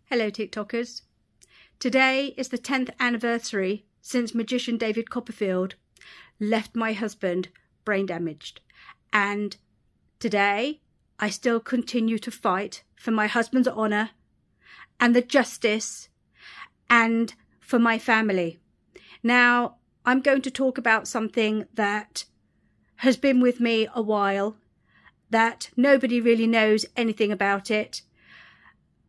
Hello TikTokers. Today is the 10th anniversary since magician David Copperfield left my husband brain damaged. And today I still continue to fight for my husband's honour and the justice and for my family. Now, I'm going to talk about something that has been with me a while, that nobody really knows anything about it.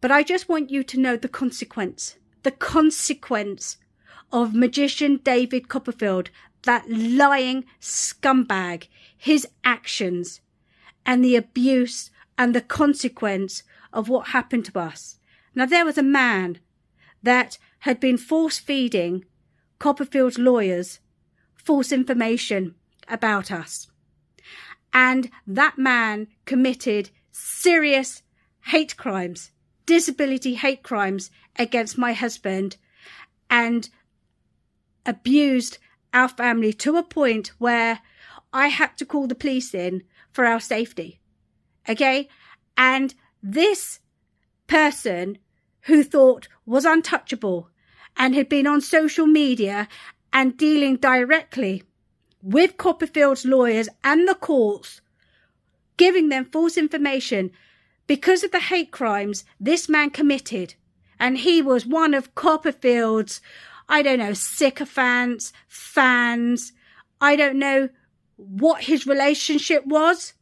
But I just want you to know the consequence of magician David Copperfield, that lying scumbag, his actions and the abuse and the consequence of what happened to us. Now, there was a man that had been force-feeding Copperfield's lawyers false information about us. And that man committed serious hate crimes, disability hate crimes against my husband, and abused our family to a point where I had to call the police in for our safety. Okay? And this person who thought was untouchable and had been on social media and dealing directly with Copperfield's lawyers and the courts, giving them false information because of the hate crimes this man committed. And he was one of Copperfield's, sycophants, fans. I don't know what his relationship was,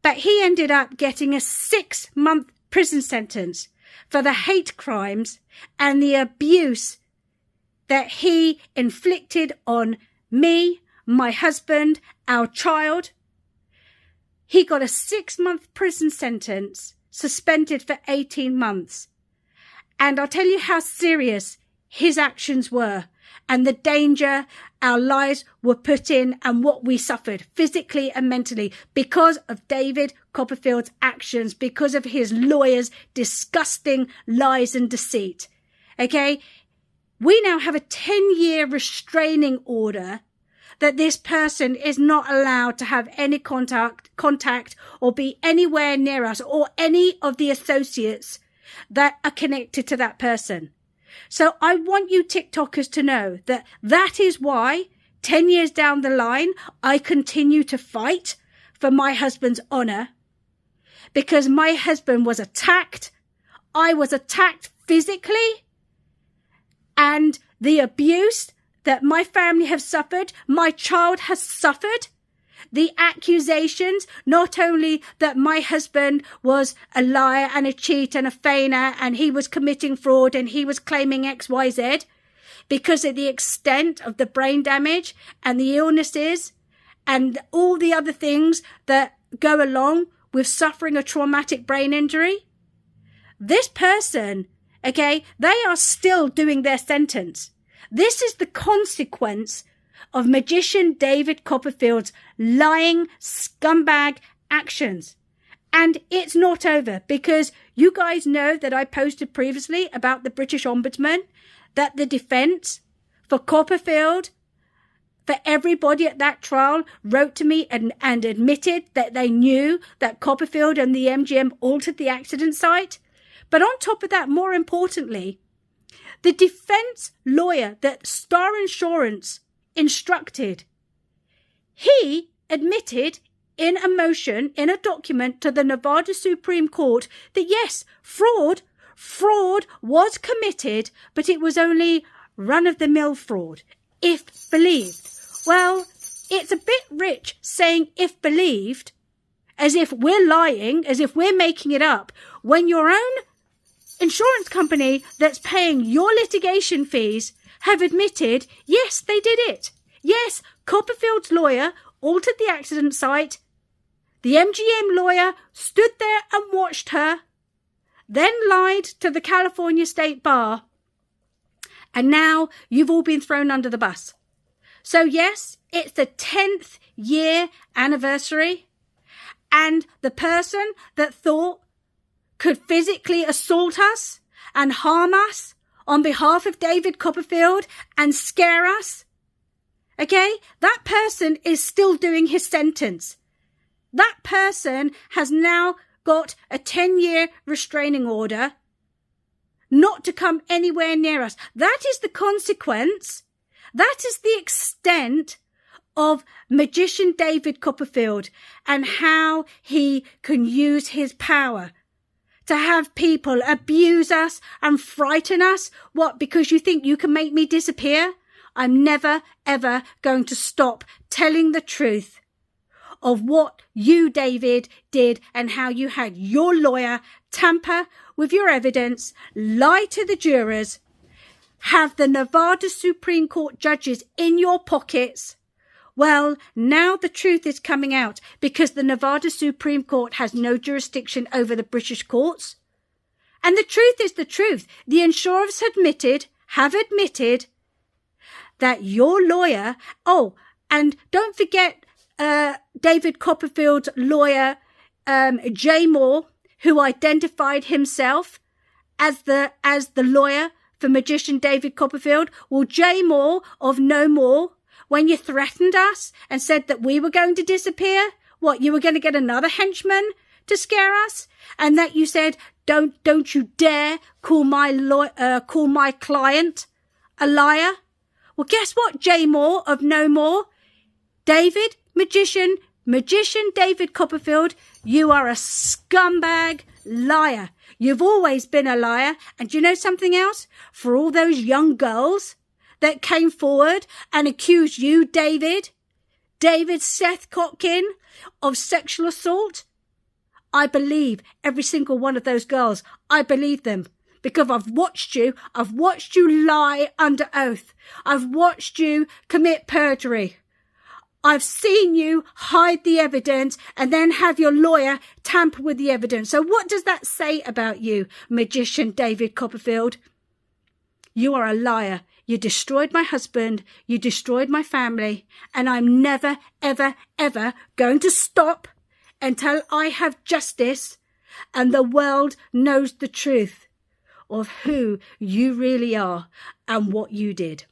but he ended up getting a 6-month prison sentence for the hate crimes and the abuse that he inflicted on me, my husband, our child. He got a 6-month prison sentence, suspended for 18 months. And I'll tell you how serious his actions were and the danger our lives were put in and what we suffered physically and mentally because of David Copperfield's actions, because of his lawyers' disgusting lies and deceit. Okay? We now have a 10-year restraining order that this person is not allowed to have any contact or be anywhere near us or any of the associates that are connected to that person. So I want you TikTokers to know that that is why 10 years down the line, I continue to fight for my husband's honour, because my husband was attacked. I was attacked physically, and the abuse that my family have suffered, my child has suffered. The accusations, not only that my husband was a liar and a cheat and a feigner and he was committing fraud and he was claiming XYZ, because of the extent of the brain damage and the illnesses and all the other things that go along with suffering a traumatic brain injury. This person, okay, they are still doing their sentence. This is the consequence of magician David Copperfield's lying scumbag actions. And it's not over, because you guys know that I posted previously about the British Ombudsman, that the defence for Copperfield, for everybody at that trial, wrote to me and admitted that they knew that Copperfield and the MGM altered the accident site. But on top of that, more importantly, the defence lawyer that Star Insurance instructed, he admitted in a motion, in a document to the Nevada Supreme Court, that yes, fraud was committed, but it was only run-of-the-mill fraud, if believed. Well, it's a bit rich saying if believed, as if we're lying, as if we're making it up, when your own insurance company that's paying your litigation fees have admitted, yes, they did it. Yes, Copperfield's lawyer altered the accident site. The MGM lawyer stood there and watched her, then lied to the California State Bar. And now you've all been thrown under the bus. So yes, it's the 10th year anniversary. And the person that thought could physically assault us and harm us on behalf of David Copperfield and scare us, okay, that person is still doing his sentence. That person has now got a 10-year restraining order not to come anywhere near us. That is the consequence. That is the extent of magician David Copperfield and how he can use his power to have people abuse us and frighten us. What? Because you think you can make me disappear? I'm never, ever going to stop telling the truth of what you, David, did and how you had your lawyer tamper with your evidence, lie to the jurors, have the Nevada Supreme Court judges in your pockets. Well, now the truth is coming out because the Nevada Supreme Court has no jurisdiction over the British courts. And the truth is the truth. The insurers have admitted that your lawyer, and don't forget David Copperfield's lawyer, Jay Moore, who identified himself as the lawyer for magician David Copperfield. Well, Jay Moore of No More, when you threatened us and said that we were going to disappear, what, you were going to get another henchman to scare us? And that you said, don't you dare call my client a liar? Well, guess what, Jay Moore of No More? David, magician David Copperfield, you are a scumbag liar. You've always been a liar. And you know something else? For all those young girls that came forward and accused you, David Seth Kotkin, of sexual assault, I believe every single one of those girls. I believe them. Because I've watched you lie under oath. I've watched you commit perjury. I've seen you hide the evidence and then have your lawyer tamper with the evidence. So what does that say about you, magician David Copperfield? You are a liar. You destroyed my husband. You destroyed my family. And I'm never, ever, ever going to stop until I have justice and the world knows the truth of who you really are and what you did.